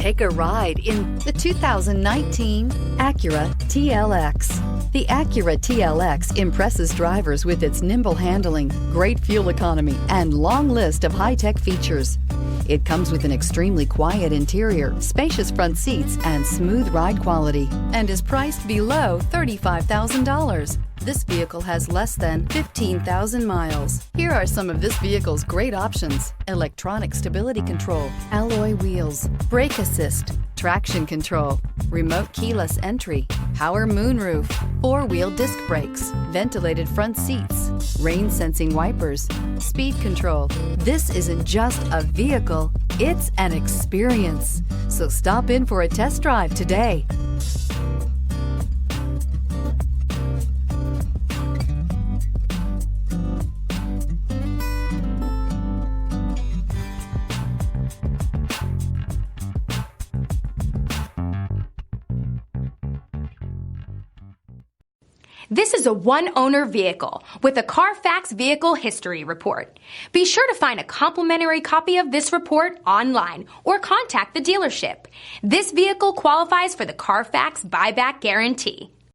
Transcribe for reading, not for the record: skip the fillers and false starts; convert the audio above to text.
Take a ride in the 2019 Acura TLX. The Acura TLX impresses drivers with its nimble handling, great fuel economy, and long list of high-tech features. It comes with an extremely quiet interior, spacious front seats, and smooth ride quality, and is priced below $35,000. This vehicle has less than 15,000 miles. Here are some of this vehicle's great options: electronic stability control, alloy wheels, brake assist, traction control, remote keyless entry, power moonroof, four-wheel disc brakes, ventilated front seats, rain sensing wipers, speed control. This isn't just a vehicle, it's an experience. So stop in for a test drive today. This is a one-owner vehicle with a Carfax Vehicle History Report. Be sure to find a complimentary copy of this report online or contact the dealership. This vehicle qualifies for the Carfax Buyback Guarantee.